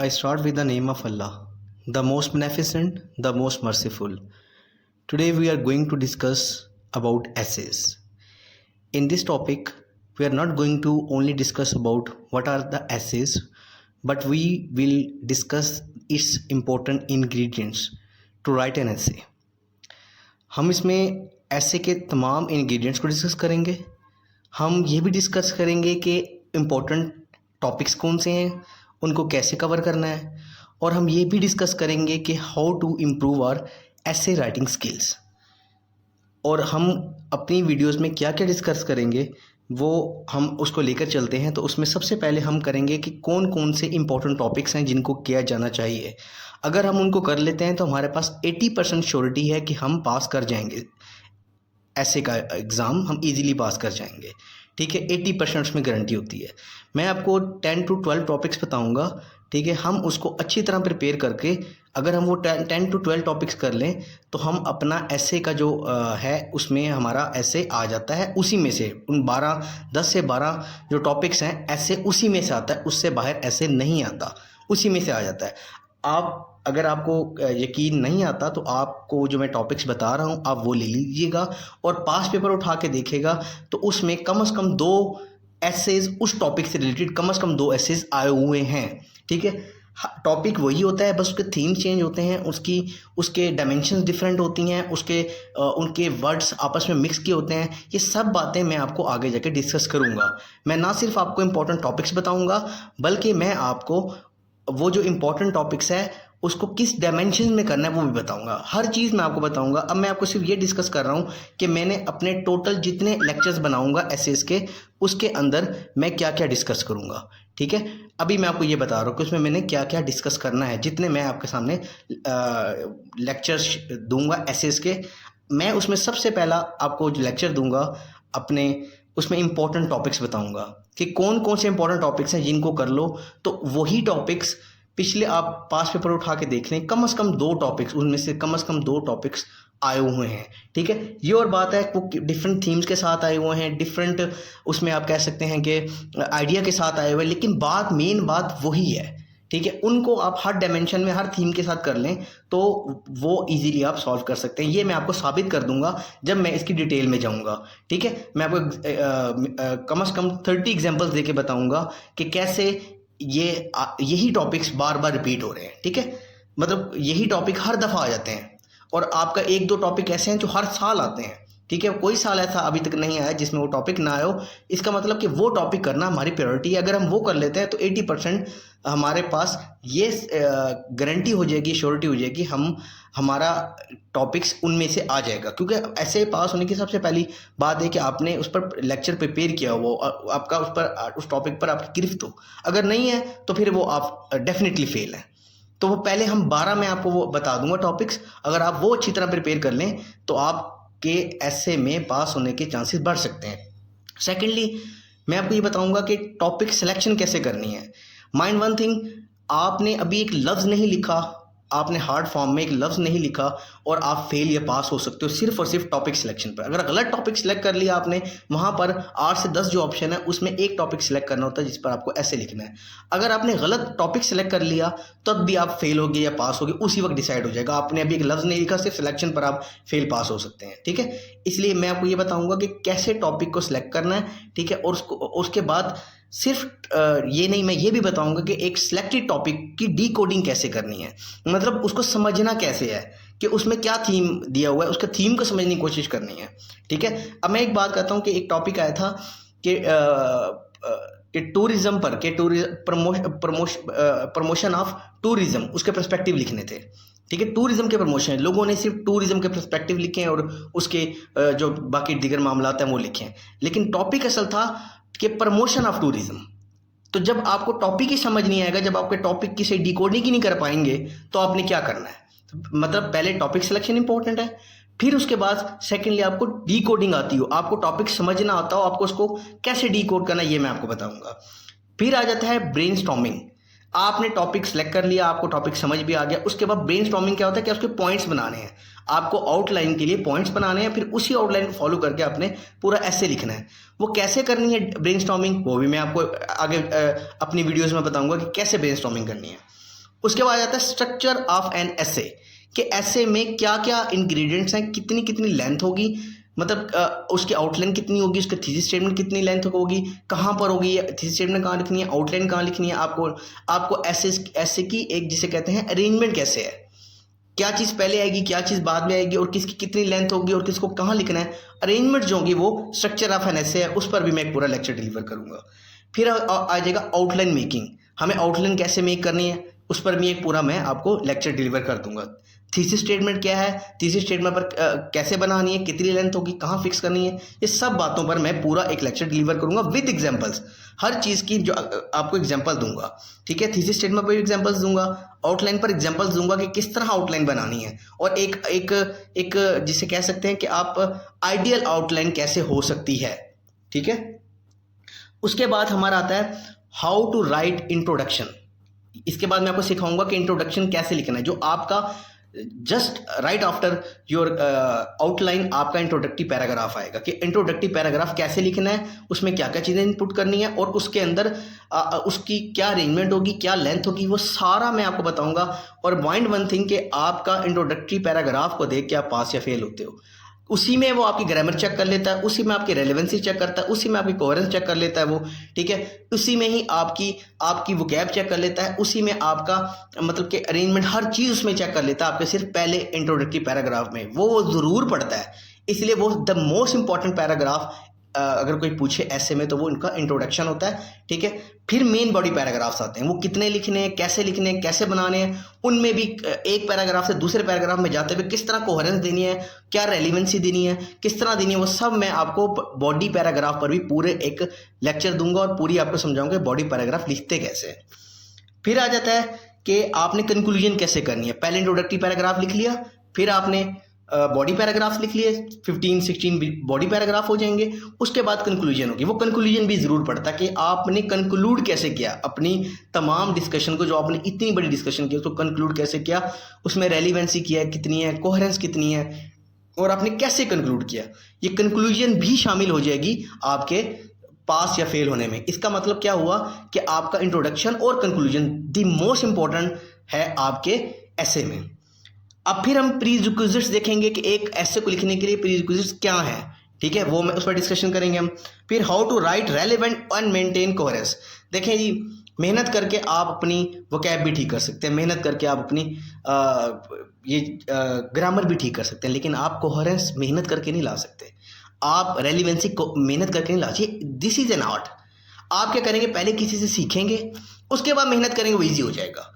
I start with the name of Allah, the most beneficent, the most merciful. Today we are going to discuss about essays. In this topic, we are not going to only discuss about what are the essays, but we will discuss its important ingredients to write an essay. हम इसमें ऐसे के तमाम ingredients को discuss करेंगे. हम ये भी डिस्कस करेंगे कि इम्पोर्टेंट टॉपिक्स कौन से हैं, उनको कैसे कवर करना है, और हम ये भी डिस्कस करेंगे कि हाउ टू इम्प्रूव आवर ऐसे राइटिंग स्किल्स. और हम अपनी वीडियोस में क्या क्या डिस्कस करेंगे वो हम उसको लेकर चलते हैं. तो उसमें सबसे पहले हम करेंगे कि कौन कौन से इम्पोर्टेंट टॉपिक्स हैं जिनको किया जाना चाहिए. अगर हम उनको कर लेते हैं तो हमारे पास 80% श्योरिटी है कि हम पास कर जाएंगे. ऐसे का एग्ज़ाम हम इजीली पास कर जाएंगे. ठीक है, 80% उसमें गारंटी होती है. मैं आपको 10 to 12 टॉपिक्स बताऊंगा. ठीक है, हम उसको अच्छी तरह प्रिपेयर करके अगर हम वो 10 to 12 टॉपिक्स कर लें तो हम अपना ऐसे का जो है उसमें हमारा ऐसे आ जाता है. उसी में से उन 10 से 12 जो टॉपिक्स हैं ऐसे उसी में से आता है, उससे बाहर ऐसे नहीं आता, उसी में से आ जाता है. आप अगर आपको यकीन नहीं आता तो आपको जो मैं टॉपिक्स बता रहा हूँ आप वो ले लीजिएगा और पास पेपर उठा के देखिएगा तो उसमें कम से कम 2 एसेज उस टॉपिक से रिलेटेड कम से कम 2 एसेज आए हुए हैं. ठीक है, टॉपिक वही होता है, बस उसके थीम चेंज होते हैं, उसके डायमेंशंस डिफरेंट होती हैं, उनके वर्ड्स आपस में मिक्स किए होते हैं. ये सब बातें मैं आपको आगे जाके डिस्कस करूँगा. मैं ना सिर्फ आपको इम्पोर्टेंट टॉपिक्स बताऊँगा बल्कि मैं आपको वो जो इम्पोर्टेंट टॉपिक्स है उसको किस डायमेंशन में करना है वो भी बताऊंगा. हर चीज़ मैं आपको बताऊंगा. अब मैं आपको सिर्फ ये डिस्कस कर रहा हूँ कि मैंने अपने टोटल जितने लेक्चर्स बनाऊंगा एसेस के उसके अंदर मैं क्या क्या डिस्कस करूँगा. ठीक है, अभी मैं आपको ये बता रहा हूँ कि उसमें मैंने क्या क्या डिस्कस करना है. जितने मैं आपके सामने लेक्चर्स दूंगा एसेस के, मैं उसमें सबसे पहला आपको जो लेक्चर दूंगा अपने उसमें इंपॉर्टेंट टॉपिक्स बताऊंगा कि कौन कौन से इंपॉर्टेंट टॉपिक्स हैं जिनको कर लो तो वही टॉपिक्स पिछले आप पास पेपर उठा के देख लें, कम से कम 2 टॉपिक्स उनमें से कम से कम 2 टॉपिक्स आए हुए हैं. ठीक है, ये और बात है वो डिफरेंट थीम्स के साथ आए हुए हैं, डिफरेंट उसमें आप कह सकते हैं कि आइडिया के साथ आए हुए हैं, लेकिन मेन बात वही है. ठीक है, उनको आप हर डायमेंशन में हर थीम के साथ कर लें तो वो इजीली आप सॉल्व कर सकते हैं. ये मैं आपको साबित कर दूंगा जब मैं इसकी डिटेल में जाऊंगा. ठीक है, मैं आपको कम से कम 30 एग्जांपल्स देके बताऊंगा कि कैसे यही टॉपिक्स बार बार रिपीट हो रहे हैं. ठीक है, मतलब यही टॉपिक हर दफ़ा आ जाते हैं और आपका 1-2 टॉपिक ऐसे हैं जो हर साल आते हैं. ठीक है, कोई साल ऐसा अभी तक नहीं आया जिसमें वो टॉपिक ना आए हो. इसका मतलब कि वो टॉपिक करना हमारी प्रायोरिटी है. अगर हम वो कर लेते हैं तो 80% हमारे पास ये गारंटी हो जाएगी, श्योरिटी हो जाएगी हमारा टॉपिक्स उनमें से आ जाएगा. क्योंकि ऐसे पास होने की सबसे पहली बात है कि आपने उस पर लेक्चर प्रिपेयर किया हो, आपका उस टॉपिक पर आपकी गिरफ्त हो. अगर नहीं है तो फिर वो आप डेफिनेटली फेल हैं. तो वो पहले हम 12 में आपको वो बता दूंगा टॉपिक्स. अगर आप वो अच्छी तरह प्रिपेयर कर लें तो आपके ऐसे में पास होने के चांसेस बढ़ सकते हैं. सेकेंडली मैं आपको ये बताऊंगा कि टॉपिक सिलेक्शन कैसे करनी है. माइंड वन थिंग, आपने अभी एक लफ्ज़ नहीं लिखा, आपने हार्ड फॉर्म में एक लफ्ज़ नहीं लिखा और आप फेल या पास हो सकते हो सिर्फ और सिर्फ टॉपिक सिलेक्शन पर. अगर गलत टॉपिक सिलेक्ट कर लिया आपने, वहाँ पर 8 से 10 जो ऑप्शन है उसमें एक टॉपिक सिलेक्ट करना होता है जिस पर आपको ऐसे लिखना है. अगर आपने गलत टॉपिक सिलेक्ट कर लिया तब भी आप फेल होगे या पास होगे उसी वक्त डिसाइड हो जाएगा. आपने अभी एक लफ्ज़ नहीं लिखा, सिर्फ सिलेक्शन पर आप फेल पास हो सकते हैं. ठीक है, इसलिए मैं आपको ये बताऊँगा कि कैसे टॉपिक को सिलेक्ट करना है. ठीक है, और उसके बाद सिर्फ ये नहीं, मैं ये भी बताऊंगा कि एक सिलेक्टेड टॉपिक की डीकोडिंग कैसे करनी है. मतलब उसको समझना कैसे है कि उसमें क्या थीम दिया हुआ है, उसका थीम को समझने की कोशिश करनी है. ठीक है, अब मैं एक बात कहता हूँ कि एक टॉपिक आया था कि टूरिज्म पर के प्रमोशन ऑफ टूरिज्म, उसके पर्सपेक्टिव लिखने थे. ठीक है, टूरिज्म के प्रमोशन, लोगों ने सिर्फ टूरिज्म के पर्सपेक्टिव लिखे हैं और उसके जो बाकी दीगर मामला हैं वो लिखे हैं, लेकिन टॉपिक असल था कि प्रमोशन ऑफ टूरिज्म. तो जब आपको टॉपिक ही समझ नहीं आएगा, जब आपके टॉपिक की से डिकोडिंग ही नहीं कर पाएंगे तो आपने क्या करना है. मतलब पहले टॉपिक सिलेक्शन इंपॉर्टेंट है, फिर उसके बाद सेकेंडली आपको डीकोडिंग आती हो, आपको टॉपिक समझना आता हो, आपको उसको कैसे डीकोड करना है ये मैं आपको बताऊंगा. फिर आ जाता है ब्रेनस्टॉर्मिंग. आपने टॉपिक सेलेक्ट कर लिया, आपको टॉपिक समझ भी आ गया, उसके बाद ब्रेनस्टॉर्मिंग क्या होता है कि उसके पॉइंट्स बनाने हैं. आपको आउटलाइन के लिए पॉइंट्स बनाने हैं, फिर उसी आउटलाइन को फॉलो करके आपने पूरा ऐसे लिखना है. वो कैसे करनी है ब्रेनस्टॉर्मिंग वो भी मैं आपको आगे अपनी वीडियोस में बताऊंगा कि कैसे ब्रेनस्टॉर्मिंग करनी है. उसके बाद आ जाता है स्ट्रक्चर ऑफ एन एसे, कि एसे में क्या क्या इंग्रेडिएंट्स हैं, कितनी कितनी लेंथ होगी, मतलब उसकी आउटलाइन कितनी होगी, उसका थीसिस स्टेटमेंट कितनी लेंथ होगी, कहाँ पर होगी, थीसिस स्टेटमेंट कहाँ लिखनी है, आउटलाइन कहाँ लिखनी है, आपको ऐसे की एक जिसे कहते हैं अरेंजमेंट कैसे है, क्या चीज़ पहले आएगी, क्या चीज़ बाद में आएगी, और किसकी कितनी लेंथ होगी, और किसको कहाँ लिखना है, अरेंजमेंट जो होगी वो स्ट्रक्चर ऑफ एन एसे है, उस पर भी मैं एक पूरा लेक्चर डिलीवर करूँगा। फिर आ जाएगा आउटलाइन मेकिंग, हमें आउटलाइन कैसे मेक करनी है, उस पर भी एक पूरा मैं आपको लेक्चर डिलीवर कर दूंगा। थीसिस स्टेटमेंट क्या है, थीसिस स्टेटमेंट पर कैसे बनानी है, कितनी लेंथ होगी, कहाँ फिक्स करनी है, ये सब बातों पर मैं पूरा एक लेक्चर डिलीवर करूंगा विद एग्जांपल्स, हर चीज़ की जो आपको एग्जांपल दूंगा। ठीक है, थीसिस स्टेटमेंट पर एग्जांपल्स दूंगा, आउटलाइन पर एग्जांपल्स दूंगा कि किस तरह आउटलाइन बनानी है, और एक जिसे कह सकते हैं कि आप आइडियल आउटलाइन कैसे हो सकती है। ठीक है, उसके बाद हमारा आता है हाउ टू राइट इंट्रोडक्शन। इसके बाद मैं आपको सिखाऊंगा कि इंट्रोडक्शन कैसे लिखना है, जो आपका just right after your outline आपका इंट्रोडक्टिव पैराग्राफ आएगा, कि इंट्रोडक्टिव पैराग्राफ कैसे लिखना है, उसमें क्या क्या चीज़ें इनपुट करनी है, और उसके अंदर उसकी क्या अरेंजमेंट होगी, क्या लेंथ होगी, वो सारा मैं आपको बताऊंगा। और माइंड वन थिंग कि आपका इंट्रोडक्टिव पैराग्राफ को देख के आप पास या फेल होते हो, उसी में वो आपकी ग्रामर चेक कर लेता है, उसी में आपकी रेलेवेंसी चेक करता है, उसी में आपकी कोहेरेंस चेक कर लेता है वो। ठीक है, उसी में ही आपकी वोकैब चेक कर लेता है, उसी में आपका मतलब कि अरेंजमेंट हर चीज़ उसमें चेक कर लेता है, आपके सिर्फ पहले इंट्रोडक्टिव पैराग्राफ में वो ज़रूर पढ़ता है। इसलिए वो द मोस्ट इंपॉर्टेंट पैराग्राफ अगर कोई पूछे ऐसे में तो वो इनका इंट्रोडक्शन होता है। ठीक है, फिर मेन बॉडी पैराग्राफ्स आते हैं, वो कितने लिखने हैं, कैसे बनाने हैं, उनमें भी एक पैराग्राफ से दूसरे पैराग्राफ में जाते हुए किस तरह कोहेरेंस देनी है, क्या रेलिवेंसी देनी है, किस तरह देनी है, वो सब मैं आपको बॉडी पैराग्राफ पर भी पूरे एक लेक्चर दूंगा और पूरी आपको समझाऊंगा बॉडी पैराग्राफ लिखते कैसे हैं। फिर आ जाता है कि आपने कंक्लूजन कैसे करनी है। पहले इंट्रोडक्टिव पैराग्राफ लिख लिया, फिर आपने बॉडी पैराग्राफ लिख लिए, 15-16 बॉडी पैराग्राफ हो जाएंगे, उसके बाद कंक्लूजन होगी। वो कंक्लूजन भी ज़रूर पड़ता कि आपने कंक्लूड कैसे किया अपनी तमाम डिस्कशन को, जो आपने इतनी बड़ी डिस्कशन की उसको कंक्लूड कैसे किया, उसमें रेलिवेंसी किया कितनी है, कोहेरेंस कितनी है, और आपने कैसे कंक्लूड किया। ये कंक्लूजन भी शामिल हो जाएगी आपके पास या फेल होने में। इसका मतलब क्या हुआ कि आपका इंट्रोडक्शन और कंक्लूजन द मोस्ट इंपॉर्टेंट है आपके एसे में। अब फिर हम प्रीरिक्विजिट्स देखेंगे कि एक एसे को लिखने के लिए प्रीरिक्विजिट्स क्या है। ठीक है, वो मैं उस पर डिस्कशन करेंगे हम। फिर how to write relevant and maintain coherence. देखें जी, मेहनत करके आप अपनी वोकैब भी ठीक कर सकते हैं, मेहनत करके आप अपनी ग्रामर भी ठीक कर सकते हैं, लेकिन आप कोहेरेंस मेहनत करके नहीं ला सकते, आप रेलिवेंसी को मेहनत करके नहीं ला सकते। This is an art. आप क्या करेंगे, पहले किसी से सीखेंगे, उसके बाद मेहनत करेंगे, वो ईजी हो जाएगा।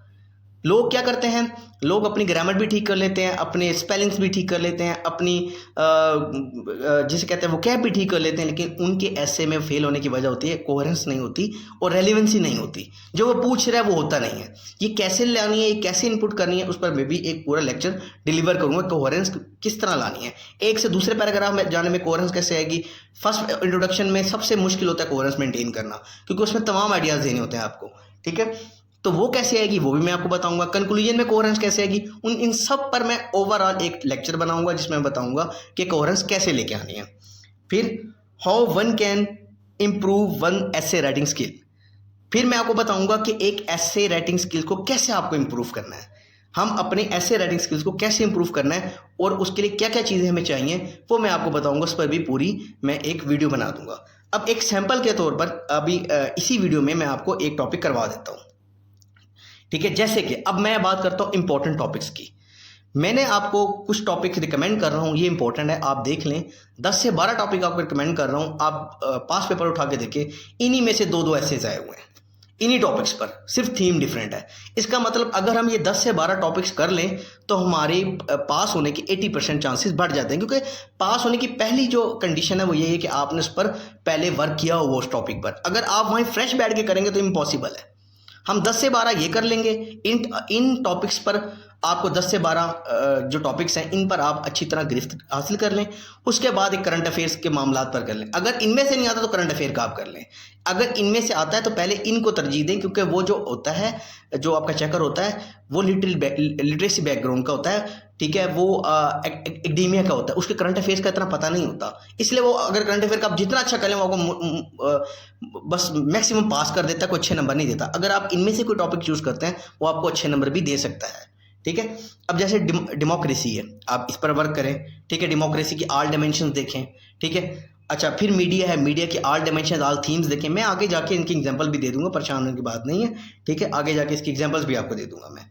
लोग क्या करते हैं, लोग अपनी ग्रामर भी ठीक कर लेते हैं, अपने स्पेलिंग्स भी ठीक कर लेते हैं, अपनी जिसे कहते हैं वोकैब भी ठीक कर लेते हैं, लेकिन उनके ऐसे में फेल होने की वजह होती है कोहेरेंस नहीं होती और रेलिवेंसी नहीं होती। जो वो पूछ रहा है वो होता नहीं है। ये कैसे लानी है, ये कैसे इनपुट करनी है, उस पर मैं भी एक पूरा लेक्चर डिलीवर करूँगा। कोहेरेंस किस तरह लानी है, एक से दूसरे पैराग्राफ में जाने में कोहेरेंस कैसे आएगी। फर्स्ट इंट्रोडक्शन में सबसे मुश्किल होता है कोहेरेंस मेंटेन करना, क्योंकि उसमें तमाम आइडियाज़ देने होते हैं आपको। ठीक है, तो वो कैसे आएगी वो भी मैं आपको बताऊंगा। कंक्लूजन में कोहेरेंस कैसे आएगी, इन सब पर मैं ओवरऑल एक लेक्चर बनाऊंगा जिसमें मैं बताऊंगा कि कोहेरेंस कैसे लेके आनी है। फिर how one can improve one essay writing skill. फिर मैं आपको बताऊंगा कि एक एसे राइटिंग स्किल को कैसे आपको इम्प्रूव करना है, हम अपने एसे राइटिंग स्किल्स को कैसे इम्प्रूव करना है, और उसके लिए क्या क्या चीज़ें हमें चाहिए वो मैं आपको बताऊंगा। उस पर भी पूरी मैं एक वीडियो बना दूंगा। अब एक सैम्पल के तौर पर अभी इसी वीडियो में मैं आपको एक टॉपिक करवा देता हूँ। ठीक है, जैसे कि अब मैं बात करता हूँ इंपॉर्टेंट टॉपिक्स की। मैंने आपको कुछ टॉपिक रिकमेंड कर रहा हूँ, ये इंपॉर्टेंट है, आप देख लें। 10 से 12 टॉपिक आपको रिकमेंड कर रहा हूँ, आप पास पेपर उठा के देखें। इन्हीं में से 2-2 ऐसेज आए हुए हैं इन्हीं टॉपिक्स पर, सिर्फ थीम डिफरेंट है। इसका मतलब अगर हम ये 10 से 12 टॉपिक्स कर लें तो हमारे पास होने की 80% चांसेस बढ़ जाते हैं, क्योंकि पास होने की पहली जो कंडीशन है वो ये है कि आपने उस पर पहले वर्क किया हो उस टॉपिक पर। अगर आप वहीं फ्रेश बैठ के करेंगे तो इम्पॉसिबल है। हम 10 से 12 ये कर लेंगे, इन टॉपिक्स पर आपको 10 से 12 जो टॉपिक्स हैं इन पर आप अच्छी तरह गिरफ्त हासिल कर लें। उसके बाद एक करंट अफेयर्स के मामलात पर कर लें। अगर इनमें से नहीं आता तो करंट अफेयर का आप कर लें। अगर इनमें से आता है तो पहले इनको तरजीह दें, क्योंकि वो जो होता है, जो आपका चेकर होता है वो लिटरेसी बैकग्राउंड का होता है। ठीक है, वो एकेडेमिया का होता है, उसके करंट अफेयर्स का इतना पता नहीं होता, इसलिए वो अगर करंट अफेयर का आप जितना अच्छा करें वो आपको बस मैक्सिमम पास कर देता है, कोई अच्छे नंबर नहीं देता। अगर आप इनमें से कोई टॉपिक चूज करते हैं वो आपको अच्छे नंबर भी दे सकता है, ठीक है। अब जैसे डेमोक्रेसी है, आप इस पर वर्क करें, ठीक है, डेमोक्रेसी की ऑल डायमेंशंस देखें, ठीक है। अच्छा, फिर मीडिया है, मीडिया की ऑल डायमेंशन ऑल थीम्स देखें। मैं आगे जाके इनकी एग्जांपल भी दे दूंगा, परेशान होने की बात नहीं है, ठीक है, आगे जाके इसकी एग्जांपल्स भी आपको दे दूंगा मैं।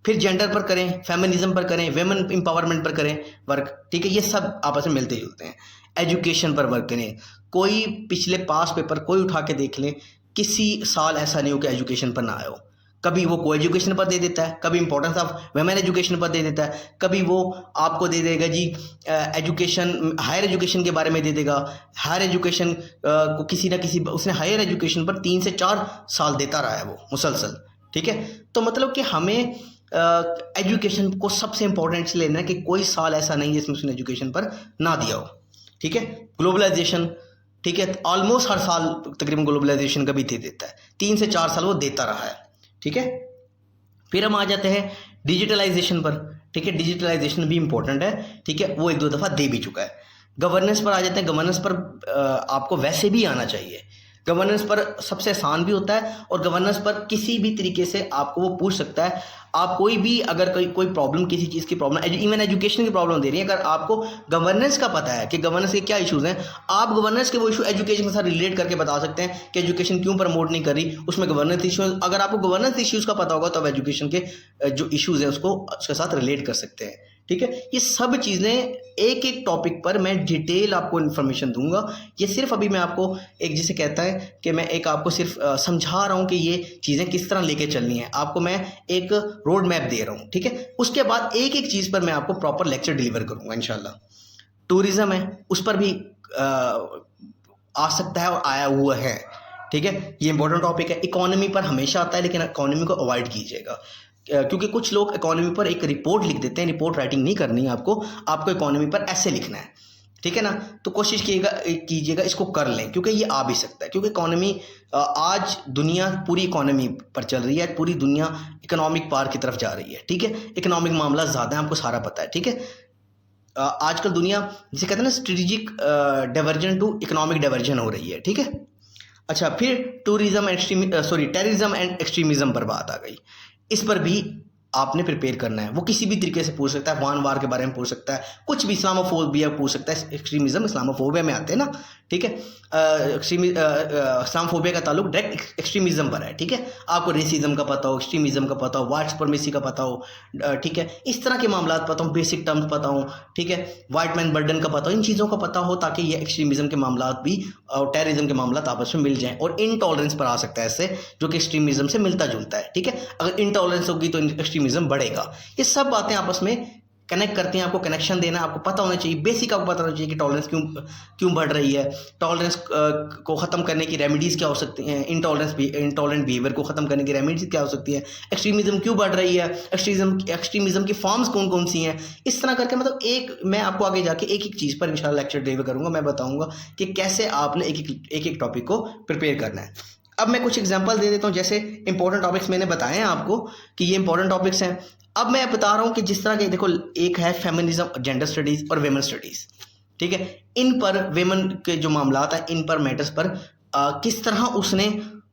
फिर जेंडर पर करें, फेमिनिज्म पर करें, वेमेन एम्पावरमेंट पर करें वर्क, ठीक है, ये सब आपस में मिलते जुलते हैं। एजुकेशन पर वर्क करें, कोई पिछले पास पेपर कोई उठा के देख लें, किसी साल ऐसा नहीं हो कि एजुकेशन पर ना आए हो। कभी वो को एजुकेशन पर दे देता है, कभी इंपॉर्टेंस ऑफ वेमेन एजुकेशन पर दे देता है, कभी वो आपको दे देगा जी एजुकेशन, हायर एजुकेशन के बारे में दे देगा। हायर एजुकेशन को किसी ना किसी उसने हायर एजुकेशन पर 3 से 4 साल देता रहा है वो मुसलसल, ठीक है। तो मतलब कि हमें एजुकेशन को सबसे इंपॉर्टेंट लेना है कि कोई साल ऐसा नहीं है जिसमें उसने एजुकेशन पर ना दिया हो, ठीक है। ग्लोबलाइजेशन, ठीक है, ऑलमोस्ट हर साल तकरीबन ग्लोबलाइजेशन का भी दे देता है, 3 से 4 साल वो देता रहा है, ठीक है। फिर हम आ जाते हैं डिजिटलाइजेशन पर, ठीक है, डिजिटलाइजेशन भी इंपॉर्टेंट है, ठीक है, वो 1-2 दफ़ा दे भी चुका है। गवर्नेंस पर आ जाते हैं, गवर्नेंस पर आपको वैसे भी आना चाहिए, गवर्नेंस पर सबसे आसान भी होता है, और गवर्नेंस पर किसी भी तरीके से आपको वो पूछ सकता है। आप कोई भी अगर कोई प्रॉब्लम, किसी चीज़ की प्रॉब्लम, इवन एजुकेशन की प्रॉब्लम दे रही है, अगर आपको गवर्नेंस का पता है कि गवर्नेंस के क्या इश्यूज़ हैं, आप गवर्नेंस के वो इशू एजुकेशन के साथ रिलेट करके बता सकते हैं कि एजुकेशन क्यों प्रमोट नहीं कर रही, उसमें गवर्नेंस इशूज़, अगर आपको गवर्नेंस इश्यूज़ का पता होगा तो आप एजुकेशन के जो इशूज़ हैं उसको उसके साथ रिलेट कर सकते हैं, ठीक है। ये सब चीज़ें एक एक टॉपिक पर मैं डिटेल आपको इन्फॉर्मेशन दूंगा। ये सिर्फ अभी मैं आपको एक, जिसे कहता है कि मैं एक आपको सिर्फ समझा रहा हूँ कि ये चीज़ें किस तरह लेके चलनी है, आपको मैं एक रोड मैप दे रहा हूँ, ठीक है। उसके बाद एक एक चीज़ पर मैं आपको प्रॉपर लेक्चर डिलीवर करूँगा इंशाल्लाह। टूरिज़्म है, उस पर भी आ सकता है और आया हुआ है, ठीक है, ये इंपॉर्टेंट टॉपिक है। इकोनॉमी पर हमेशा आता है, लेकिन इकोनॉमी को अवॉइड कीजिएगा, क्योंकि कुछ लोग इकोनॉमी पर एक रिपोर्ट लिख देते हैं, रिपोर्ट राइटिंग नहीं करनी है आपको इकोनॉमी पर ऐसे लिखना है, ठीक है ना। तो कोशिश कीजिएगा इसको कर लें, क्योंकि ये आ भी सकता है, क्योंकि इकोनॉमी आज दुनिया पूरी इकोनॉमी पर चल रही है, पूरी दुनिया इकोनॉमिक पार की तरफ जा रही है, ठीक है। इकोनॉमिक मामला ज़्यादा है, आपको सारा पता है, ठीक है। आजकल दुनिया जिसे कहते हैं ना strategic diversion to economic diversion हो रही है, ठीक है। अच्छा, फिर टेररिज्म एंड एक्सट्रीमिज्म पर बात आ गई। इस पर भी आपने प्रिपेयर करना है, वो किसी भी तरीके से पूछ सकता है, वार के बारे में पूछ सकता है, कुछ भी, इस्लामोफोबिया पूछ सकता है, एक्सट्रीमिज्म इस्लामोफोबिया में आते हैं ना, ठीक है। इस्लामोफोबिया का ताल्लुक डायरेक्ट एक्सट्रीमिज्म पर है, ठीक है। आपको रेसिज्म का पता हो, एक्सट्रीमिज्म का पता हो, वाइट सुपरमेसी का पता हो, ठीक है, इस तरह के मामला पता हो, बेसिक टर्म्स पता हो, ठीक है, वाइट मैन बर्डन का पता हो, इन चीज़ों का पता हो, ताकि ये एक्सट्रीमिज्म के मामला भी और टेररिज्म के मामला आपस में मिल जाएं। और इनटॉलरेंस पर आ सकता है ऐसे, जो कि एक्सट्रीमिज्म से मिलता जुलता है, ठीक है। अगर इनटॉलरेंस होगी तो एक्सट्रीमिज्म बढ़ेगा। ये सब बातें आपस में कनेक्ट करती हैं, आपको कनेक्शन देना, आपको पता होना चाहिए, बेसिक आपको पता होना चाहिए कि टॉलरेंस क्यों बढ़ रही है, टॉलरेंस को ख़त्म करने की रेमेडीज़ क्या हो सकती हैं, इंटॉलरेंट बिहेवियर को ख़त्म करने की रेमेडीज़ क्या हो सकती है, एक्सट्रीमिज्म क्यों बढ़ रही है, एक्सट्रीमिज्म की फॉर्म्स कौन कौन सी हैं, इस तरह करके मतलब मैं आपको आगे जाके एक एक चीज़ पर इंशाल्लाह लेक्चर डिलीवर करूँगा। मैं बताऊँगा कि कैसे आपने एक एक टॉपिक को प्रिपेयर करना है। अब मैं कुछ एग्जांपल दे देता हूँ, जैसे इंपॉर्टेंट टॉपिक्स मैंने बताए हैं आपको कि ये इंपॉर्टेंट टॉपिक्स हैं। अब मैं बता रहा हूँ कि जिस तरह के, देखो, एक है फेमिनिज्म, जेंडर स्टडीज़ और वेमेन स्टडीज़, ठीक है। इन पर वेमेन के जो मामला है, इन पर मैटर्स पर किस तरह उसने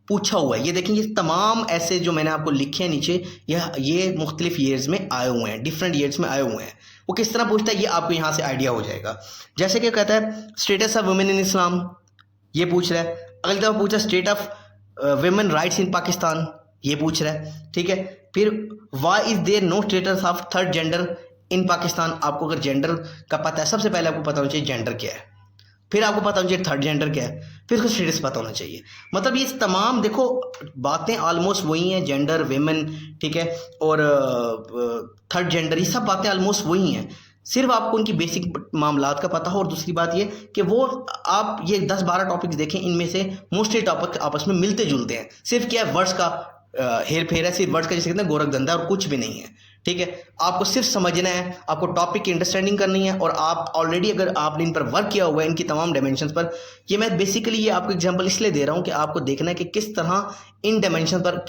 पूछा हुआ है, ये देखें, ये तमाम ऐसे जो मैंने आपको लिखे हैं नीचे, ये मुख्तलिफ ईयर्स में आए हुए हैं, डिफरेंट ईयर्स में आए हुए हैं। वो किस तरह पूछता है ये आपको यहाँ से आइडिया हो जाएगा। जैसे कि कहता है status of women in Islam, ये पूछ रहा है। अगली दफ़ा पूछा state of women rights in Pakistan, ये पूछ रहा है, ठीक है। फिर why is there no status of third gender in Pakistan, आपको अगर जेंडर का पता है, सबसे पहले आपको पता होना चाहिए जेंडर क्या है, फिर आपको पता होना चाहिए थर्ड जेंडर क्या है, फिर उसका स्टेटस पता होना चाहिए। मतलब ये तमाम, देखो, बातें ऑलमोस्ट वही हैं, जेंडर, वेमेन, ठीक है, और थर्ड जेंडर, ये सब बातें ऑलमोस्ट वही हैं, सिर्फ आपको उनकी बेसिक मामलात का पता हो। और दूसरी बात ये कि वो आप ये 10-12 टॉपिक्स देखें, इनमें से मोस्टली टॉपिक आपस में मिलते जुलते हैं, सिर्फ क्या है, वर्ड्स का हेर फेर है, सिर्फ वर्ड्स का, जैसे कहते हैं गोरख धंधा, और कुछ भी नहीं है, ठीक है, आपको सिर्फ समझना है, आपको टॉपिक की अंडरस्टैंडिंग करनी है, और आप ऑलरेडी अगर आपने इन पर वर्क किया हुआ है इनकी तमाम डायमेंशंस पर, ये मैं बेसिकली ये आपको एग्जांपल इसलिए दे रहा हूँ कि आपको देखना है कि किस तरह इन डायमेंशन पर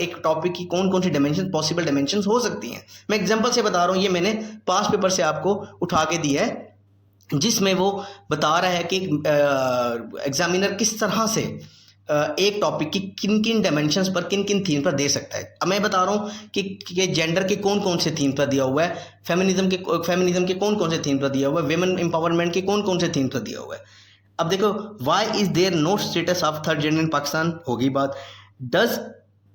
एक टॉपिक की कौन कौन सी डायमेंशन पॉसिबल डायमेंशंस हो सकती हैं। मैं एग्जांपल से बता रहा हूँ, ये मैंने पास्ट पेपर से आपको उठा के दिया है, जिसमें वो बता रहा है कि एग्जामिनर किस तरह से एक टॉपिक की किन किन डायमेंशंस पर किन किन थीम पर दे सकता है। अब मैं बता रहा हूँ कि जेंडर के कौन कौन से थीम पर दिया हुआ है, फेमिनिज्म के कौन कौन से थीम पर दिया हुआ है, विमेन एम्पावरमेंट के कौन कौन से थीम पर दिया हुआ है। अब देखो, why is there no status of third gender in Pakistan, होगी बात। Does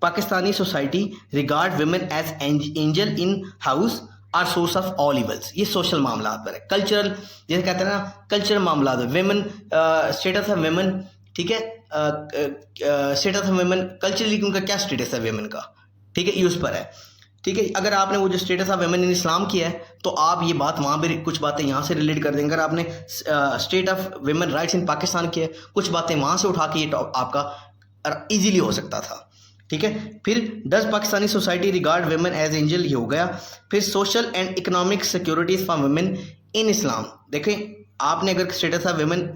Pakistani society regard women as angel in house or source of all evils, ये सोशल मामला पर है। कल्चरल, जैसे कहते हैं ना, कल्चरल मामला है, वेमेन स्टेटस ऑफ वेमेन, ठीक है, स्टेटस ऑफ वेमेन कल्चरली उनका क्या स्टेटस है वेमेन का, ठीक है, ये उस पर है। ठीक है, अगर आपने वो जो status of women in Islam किया है तो आप ये बात वहाँ पर कुछ बातें यहाँ से रिलेट कर देंगे। अगर आपने state of women rights in Pakistan किया है, कुछ बातें वहाँ से उठा के ये आपका ईजिली हो सकता था। ठीक है, फिर does Pakistani society regard women as angel, ये हो गया। फिर social and economic securities for women in Islam, देखें आपने अगर status of women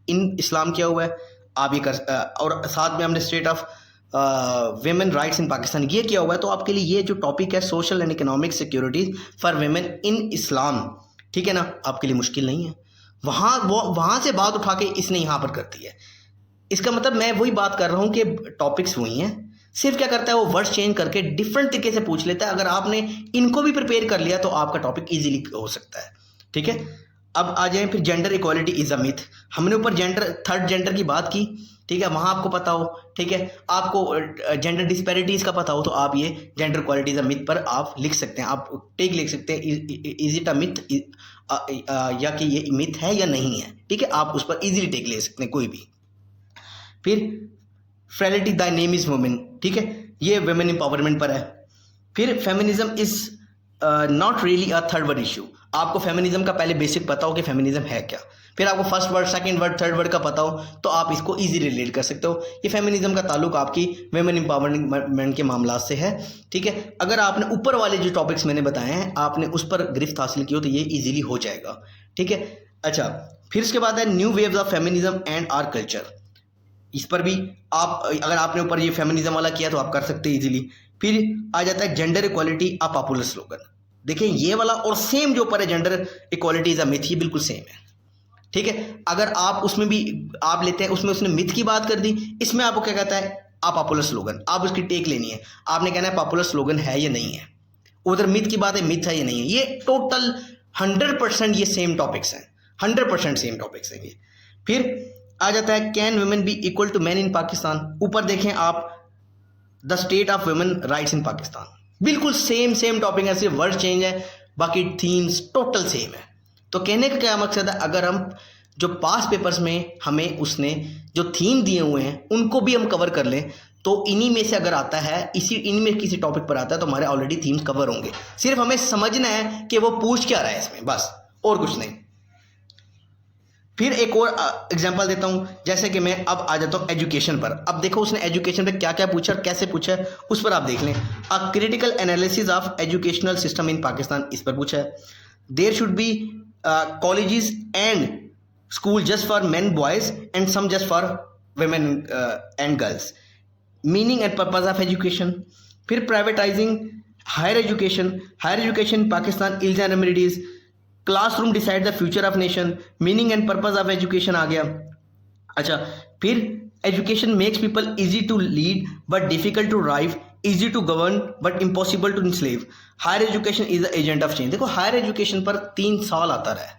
in Islam किया हुआ है आप ये कर, और साथ में हमने state of women rights in Pakistan ये किया हुआ है, तो आपके लिए ये जो टॉपिक है social and economic securities for women in Islam, ठीक है ना, आपके लिए मुश्किल नहीं है। वहाँ से बात उठा के इसने यहाँ पर कर दी है। इसका मतलब मैं वही बात कर रहा हूँ कि टॉपिक्स वही हैं, सिर्फ क्या करता है वो वर्ड्स चेंज करके डिफरेंट तरीके से पूछ लेता है। अगर आपने इनको भी प्रिपेयर कर लिया तो आपका टॉपिक इजीली हो सकता है। ठीक है, अब आ जाए फिर gender equality is a myth. हमने ऊपर थर्ड जेंडर की बात की, ठीक है, वहाँ आपको पता हो, ठीक है, आपको जेंडर डिस्पैरिटीज़ का पता हो, तो आप ये gender equality is a myth पर आप लिख सकते हैं, आप टेक लिख सकते हैं, इज इट अ मिथ, या कि ये मिथ है या नहीं है। ठीक है, आप उस पर इजीली टेक ले सकते हैं कोई भी। फिर frailty Dai name is women, ठीक है, ये वुमेन एम्पावरमेंट पर है। फिर feminism is not really a third word issue, आपको फेमिनिज्म का पहले बेसिक पता हो कि फेमिनिज्म है क्या, फिर आपको first word, second word, third word का पता हो तो आप इसको इजी रिलेट कर सकते हो। ये फेमिनिज्म का ताल्लुक आपकी वुमेन एम्पावरमेंट के मामला से है। ठीक है, अगर आपने ऊपर वाले जो टॉपिक्स मैंने बताए हैं आपने उस पर गिरफ्त हासिल की हो तो ये इजीली हो जाएगा। ठीक है, अच्छा, फिर इसके बाद है new waves of feminism and our culture, इस पर भी आप अगर आपने ऊपर ये फेमिनिज्म वाला किया तो आप कर सकते हैं इजीली। फिर आ जाता है gender equality a popular slogan, देखें ये वाला और सेम जो ऊपर है gender equality is a myth, ये बिल्कुल सेम है। ठीक है, अगर आप उसमें भी आप लेते हैं, उसमें उसने मिथ की बात कर दी, इसमें आपको क्या कहता है आ पॉपुलर स्लोगन, आप उसकी टेक लेनी है, आपने कहना है पॉपुलर स्लोगन है या नहीं है। उधर मिथ की बात है, मिथ है या नहीं है। ये टोटल 100% ये सेम टॉपिक्स हैं, 100% सेम टॉपिक्स हैं ये। फिर आ जाता है can women be equal to man in Pakistan, ऊपर देखें आप the state of women rights in Pakistan, बिल्कुल सेम टॉपिक है, सिर्फ वर्ड चेंज है, बाकी थीम्स टोटल सेम है। तो कहने का क्या मकसद है, अगर हम जो पास पेपर्स में हमें उसने जो थीम दिए हुए हैं उनको भी हम कवर कर लें तो इन्हीं में से अगर आता है इन्हीं में किसी टॉपिक पर आता है तो हमारे ऑलरेडी थीम्स कवर होंगे। सिर्फ हमें समझना है कि वो पूछ क्या रहा है इसमें, बस और कुछ नहीं। फिर एक और एग्जांपल देता हूं, जैसे कि मैं अब आ जाता हूं एजुकेशन पर। अब देखो उसने एजुकेशन पे क्या क्या पूछा और कैसे पूछा है उस पर आप देख लें। A critical analysis of educational system in Pakistan, इस पर पूछा है। There should be colleges and school just for men boys and some just for women and girls, meaning and purpose of education. फिर privatizing higher education Pakistan, ills and remedies, classroom decide the future of nation, meaning and purpose of education आ गया। अच्छा, फिर education makes people easy to lead but difficult to drive, easy to govern but impossible to enslave, higher education is the agent of change. देखो higher education पर 3 साल आता रहा है,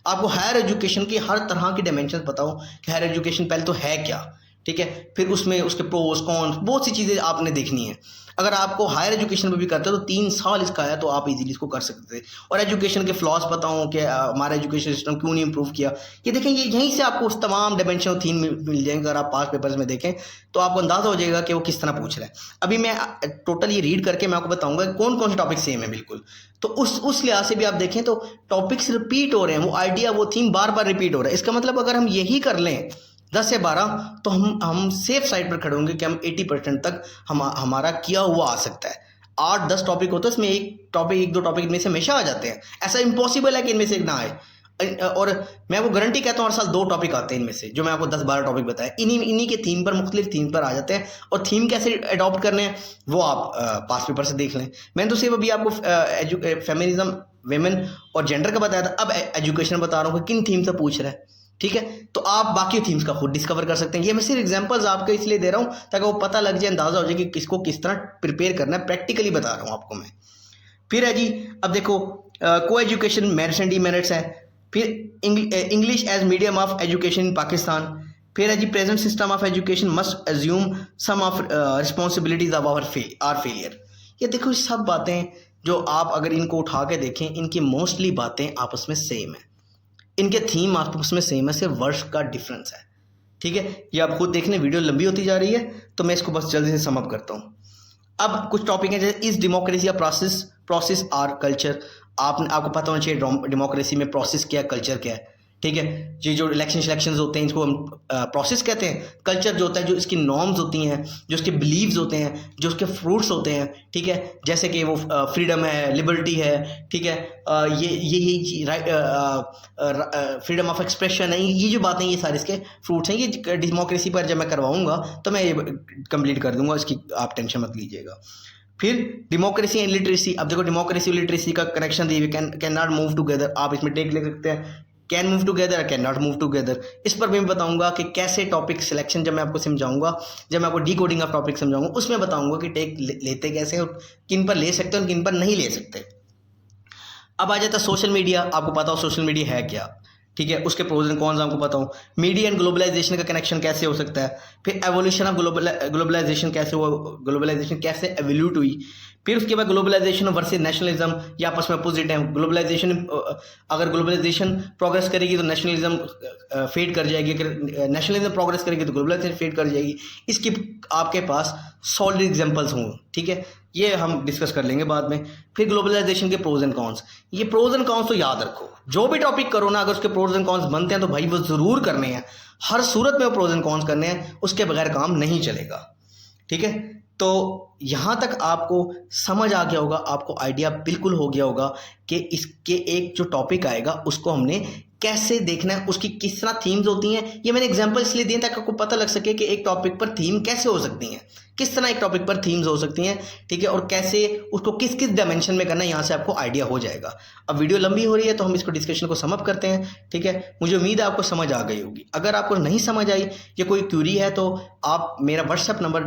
आपको हायर एजुकेशन की हर तरह की डायमेंशन बताओ कि हायर एजुकेशन पहले तो है क्या, ठीक है, फिर उसमें उसके प्रोस कॉन्स बहुत सी चीज़ें आपने देखनी है। अगर आपको हायर एजुकेशन में भी करते हो तो 3 साल इसका है तो आप इजीली इसको कर सकते थे। और एजुकेशन के फ्लॉस बताऊं कि हमारा एजुकेशन सिस्टम क्यों नहीं इंप्रूव किया, ये देखें, ये यहीं से आपको उस तमाम डायमेंशन थीम मिल जाएंगे। अगर आप पास पेपर्स में देखें तो आपको अंदाजा हो जाएगा कि वो किस तरह पूछ रहा है। अभी मैं टोटल ये रीड करके मैं आपको बताऊंगा कौन कौन से टॉपिक सेम है बिल्कुल, तो उस लिहाज से भी आप देखें तो टॉपिक्स रिपीट हो रहे हैं, वो आइडिया वो थीम बार बार रिपीट हो रहा है। इसका मतलब अगर हम यही कर लें 10 से 12 तो हम सेफ साइड पर खड़े होंगे कि हम 80% तक हमारा किया हुआ आ सकता है। 8-10 टॉपिक होते हैं, उसमें एक टॉपिक, 1-2 टॉपिक इनमें से हमेशा आ जाते हैं। ऐसा इम्पॉसिबल है कि इनमें से ना आए। और मैं आपको गारंटी कहता हूँ हर साल 2 टॉपिक आते हैं इनमें से, जो मैं आपको 10-12 टॉपिक बताया, इन्हीं के थीम पर, मुख्तलिफ थीम पर आ जाते हैं। और थीम कैसे अडॉप्ट करने हैं वो आप पास पेपर से देख लें। मैंने तो सिर्फ अभी आपको फेमिनिज्म, वेमेन और जेंडर का बताया था, अब एजुकेशन बता रहा हूँ कि किन थीम से पूछ रहा है। ठीक है, तो आप बाकी थीम्स का खुद डिस्कवर कर सकते हैं। ये मैं सिर्फ एग्जांपल्स आपको इसलिए दे रहा हूँ ताकि वो पता लग जाए, अंदाजा हो जाए कि किसको किस तरह प्रिपेयर करना है। प्रैक्टिकली बता रहा हूँ आपको मैं। फिर है जी, अब देखो को एजुकेशन मेरिट्स एंड डीमेरिट्स है। फिर English as medium of education in Pakistan. फिर है जी, present system of education must assume some of responsibilities of our failure. ये देखो सब बातें जो आप अगर इनको उठा के देखें, इनकी मोस्टली बातें आपस में सेम है, इनके थीम आपस में सेम है, सिर्फ वर्ष का डिफरेंस है। ठीक है, ये आप खुद देख लें, वीडियो लंबी होती जा रही है तो मैं इसको बस जल्दी से सम अप करता हूँ। अब कुछ टॉपिक है जैसे इस डेमोक्रेसी या प्रोसेस आर कल्चर। आपको पता होना चाहिए डेमोक्रेसी में प्रोसेस क्या है, कल्चर क्या है। ठीक है, ये जो इलेक्शंस होते हैं इनको हम प्रोसेस कहते हैं। कल्चर जो होता है, जो इसकी नॉर्म्स होती हैं, जो इसके बिलीव्स होते हैं, जो उसके फ्रूट्स होते हैं। ठीक है, जैसे कि वो फ्रीडम है, लिबर्टी है। ठीक है, ये फ्रीडम ऑफ एक्सप्रेशन है। ये जो बातें, ये सारे इसके फ्रूट्स हैं। ये डेमोक्रेसी पर जब मैं करवाऊंगा तो मैं ये कंप्लीट कर दूंगा, इसकी आप टेंशन मत लीजिएगा। फिर डेमोक्रेसी एंड लिटरेसी। अब देखो डेमोक्रेसी और लिटरेसी का कनेक्शन दिए, कैन नॉट मूव टुगेदर। आप इसमें टेक ले सकते हैं, can move together, can not move together. इस पर मैं बताऊंगा कि कैसे टॉपिक सिलेक्शन, जब मैं आपको समझाऊंगा, जब मैं आपको डिकोडिंग ऑफ टॉपिक समझाऊंगा, उसमें बताऊंगा कि टेक लेते कैसे और किन पर ले सकते हैं और किन पर नहीं ले सकते। अब आ जाता है सोशल मीडिया। आपको पता हो सोशल मीडिया है क्या। ठीक है, उसके प्रोज एंड कॉन्स आपको पता हो। मीडिया एंड ग्लोबलाइजेशन का कनेक्शन कैसे हो सकता है। फिर एवोल्यूशन ऑफ ग्लोबलाइजेशन कैसे हुआ, ग्लोबलाइजेशन कैसे एवोल्यूट हुई। फिर उसके बाद ग्लोबलाइजेशन वर्सेस नेशनलिज्म, ये आपस में अपोजिट है। ग्लोबलाइजेशन, अगर ग्लोबलाइजेशन प्रोग्रेस करेगी तो नेशनलिज्म फेड कर जाएगी, अगर नेशनलिज्म प्रोग्रेस करेगी तो ग्लोबलाइजेशन फेड कर जाएगी। इसकी आपके पास सॉलिड एग्जांपल्स होंगे। ठीक है, ये हम डिस्कस कर लेंगे बाद में। फिर ग्लोबलाइजेशन के प्रोज एंड कॉन्स। ये प्रोज एंड कॉन्स तो याद रखो, जो भी टॉपिक करो ना, अगर उसके प्रोज एंड कॉन्स बनते हैं तो भाई वो जरूर करने हैं, हर सूरत में वो प्रोज एंड कॉन्स करने हैं, उसके बगैर काम नहीं चलेगा। ठीक है, तो यहाँ तक आपको समझ आ गया होगा, आपको आइडिया बिल्कुल हो गया होगा कि इसके एक जो टॉपिक आएगा उसको हमने कैसे देखना है, उसकी किस तरह थीम्स होती हैं। ये मैंने एग्जांपल इसलिए दिए ताकि आपको पता लग सके कि एक टॉपिक पर थीम कैसे हो सकती हैं, किस तरह एक टॉपिक पर थीम्स हो सकती हैं। ठीक है, और कैसे उसको किस किस डायमेंशन में करना है, यहाँ से आपको आइडिया हो जाएगा। अब वीडियो लंबी हो रही है तो हम इसको डिस्कशन को समअप करते हैं। ठीक है, मुझे उम्मीद है आपको समझ आ गई होगी। अगर आपको नहीं समझ आई या कोई क्यूरी है तो आप मेरा व्हाट्सएप नंबर